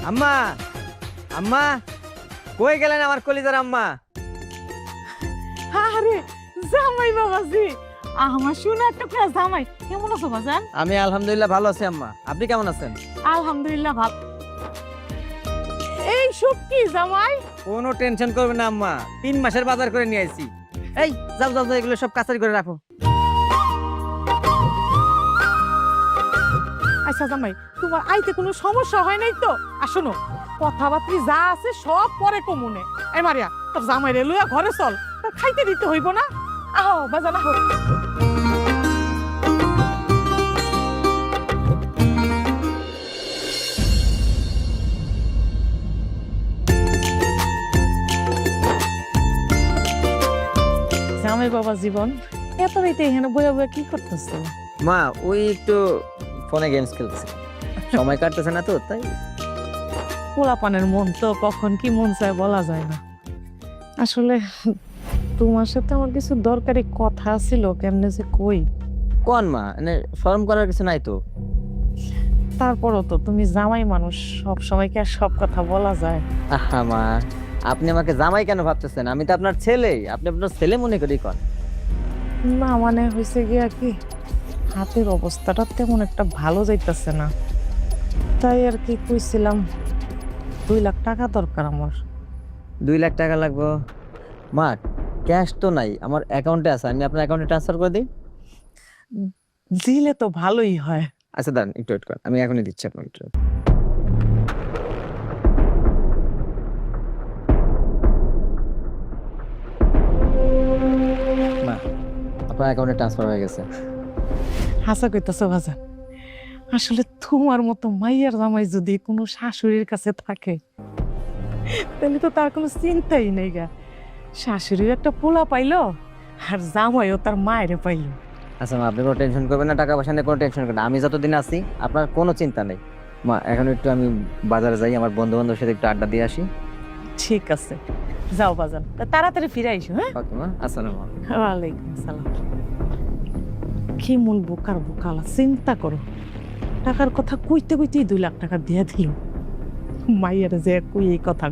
আম্মা, আম্মা, কই গেলেন আমার কলিজার আম্মা? আরে জামাই বাবাজি, আমার শোনা একটা জামাই, কেমন আছো বাজান? আমি আলহামদুলিল্লাহ ভালো আছি আম্মা, আপনি কেমন আছেন? আলহামদুলিল্লাহ ভালো। এই সব কি জামাই? কোনো টেনশন করবেন না আম্মা, 3 মাসের বাজার করে নিয়ে আইছি। এই যাও যাও যাও, এগুলো সব কাছারি করে রাখো। আচ্ছা জামাই, তোমার আইতে কোনো সমস্যা হয় নাই তো? আর শোনো, কথাবার্তি যা আছে সব পরে কমুনে। এই মারিয়া, তোর জামাই রে লইয়া ঘরে চল, তোর খাইতে দিতে হইব না? আহো বাজান আহো। জামাই বাবা জীবন, এত রাইতে এখানে বইয়া বইয়া কি করতেছে? মা ওই একটু ফোনে গেমস খেলতেছি, সময় কাটতেছে না তো তাই। পোলাপানের মন তো কখন কি মন চায় বলা যায় না। আসলে তোমার সাথে আমার কিছু দরকারি কথা ছিল, কেমনে যে কই। কোন মা, মানে শরম করার কিছু নাই তো। তারপরও তো তুমি জামাই মানুষ, সব সময় কি আর সব কথা বলা যায়? আহা মা, আপনি আমাকে জামাই কেন ভাবতেছেন? আমি তো আপনার ছেলেই, আপনি আপনার ছেলে মনে করি কন। না মানে হয়েছে গিয়া কি, হাতের অবস্থাটা তেমন একটা ভালো যাইতেছে না, তাই আর কি কইছিলাম 2 লাখ টাকা দরকার আমার। 2 লাখ টাকা লাগবে মা? ক্যাশ তো নাই, আমার অ্যাকাউন্টে আছে, আমি আপনার অ্যাকাউন্টে ট্রান্সফার করে দিই। দিলে তো ভালোই হয়। আচ্ছা দাঁড়ান, একটু ওয়েট করেন, আমি এখনই দিচ্ছি আপনাকে একটু। মা, আপনার অ্যাকাউন্টে ট্রান্সফার হয়ে গেছে। হাসা কইতাছো বাজান, আসলে তোমার মতো মাইয়ার জামাই যদি কোনো শাশুড়ির কাছে থাকে তাহলে তো তার কোনো চিন্তাই নেই গা। শাশুড়িও একটা পোলা পাইলো, আর জামাইও তার মায়েরে পাইলো। আচ্ছা মা, আপনি কোনো টেনশন করবেন না, টাকা পয়সা নিয়ে কোনো টেনশন করবেন না, আমি যতদিন আছি আপনার কোনো চিন্তা নেই। মা এখন একটু আমি বাজারে যাই, আমার বন্ধু বান্ধবের সাথে একটু আড্ডা দিয়ে আসি। ঠিক আছে, যাও বাজান, তা তাড়াতাড়ি ফিরে আইসো। হ্যাঁ, ওকে মা, আসসালামু আলাইকুম। ওয়ালাইকুম আসসালাম। কি মূল বোকার বোকালা, চিন্তা করো, টাকার কথা কইতে কইতেই 2 লাখ টাকা দিয়ে দিল। মাইয়ার যে কই এই কথা